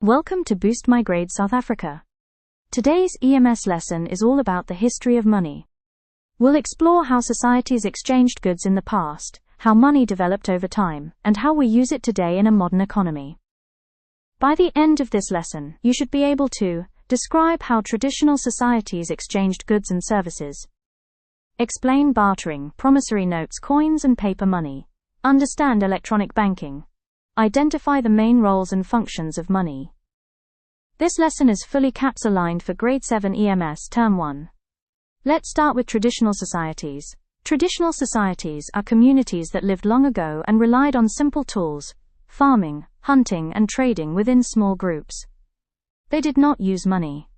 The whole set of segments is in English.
Welcome to Boost My Grade South Africa. Today's EMS lesson is all about the history of money. We'll explore how societies exchanged goods in the past, how money developed over time, and how we use it today in a modern economy. By the end of this lesson, you should be able to describe how traditional societies exchanged goods and services, explain bartering, promissory notes, coins, and paper money, understand electronic banking, identify the main roles and functions of money. This lesson is fully CAPS aligned for Grade 7 EMS Term 1. Let's start with traditional societies. Traditional societies are communities that lived long ago and relied on simple tools, farming, hunting, and trading within small groups. They did not use money.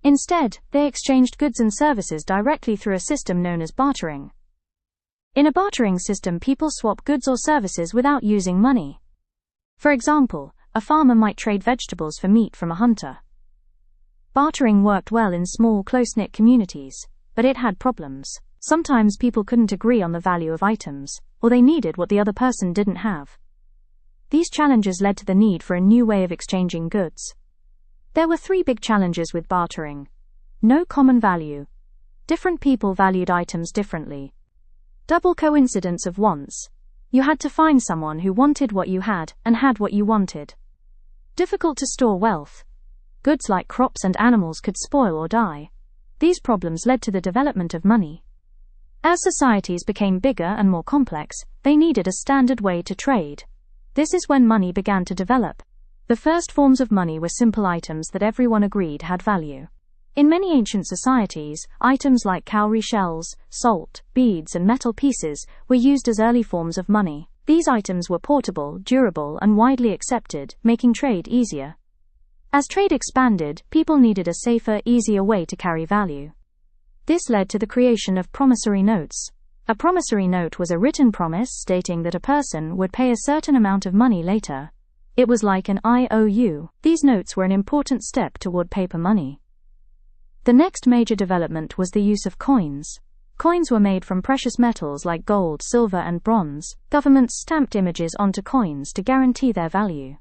Instead, they exchanged goods and services directly through a system known as bartering. In a bartering system, people swap goods or services without using money. For example, a farmer might trade vegetables for meat from a hunter. Bartering worked well in small, close-knit communities, but it had problems. Sometimes people couldn't agree on the value of items, or they needed what the other person didn't have. These challenges led to the need for a new way of exchanging goods. There were three big challenges with bartering. No common value. Different people valued items differently. Double coincidence of wants. You had to find someone who wanted what you had and had what you wanted. Difficult to store wealth. Goods like crops and animals could spoil or die. These problems led to the development of money. As societies became bigger and more complex, they needed a standard way to trade. This is when money began to develop. The first forms of money were simple items that everyone agreed had value. In many ancient societies, items like cowrie shells, salt, beads, and metal pieces were used as early forms of money. These items were portable, durable, and widely accepted, making trade easier. As trade expanded, people needed a safer, easier way to carry value. This led to the creation of promissory notes. A promissory note was a written promise stating that a person would pay a certain amount of money later. It was like an IOU. These notes were an important step toward paper money. The next major development was the use of coins. Coins were made from precious metals like gold, silver, and bronze. Governments stamped images onto coins to guarantee their value.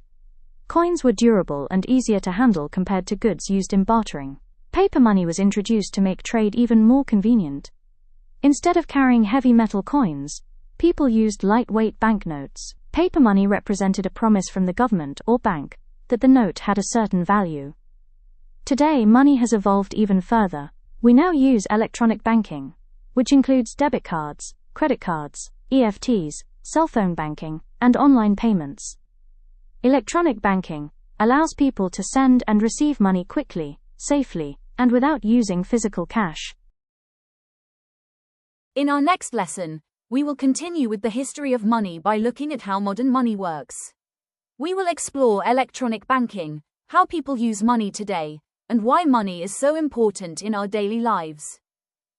Coins were durable and easier to handle compared to goods used in bartering. Paper money was introduced to make trade even more convenient. Instead of carrying heavy metal coins, people used lightweight banknotes. Paper money represented a promise from the government or bank that the note had a certain value. Today, money has evolved even further. We now use electronic banking, which includes debit cards, credit cards, EFTs, cell phone banking, and online payments. Electronic banking allows people to send and receive money quickly, safely, and without using physical cash. In our next lesson, we will continue with the history of money by looking at how modern money works. We will explore electronic banking, how people use money today, and why money is so important in our daily lives.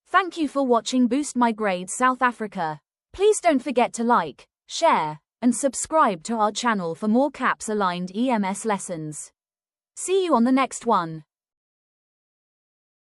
Thank you for watching Boost My Grade South Africa. Please don't forget to like, share, and subscribe to our channel for more CAPS-aligned EMS lessons. See you on the next one.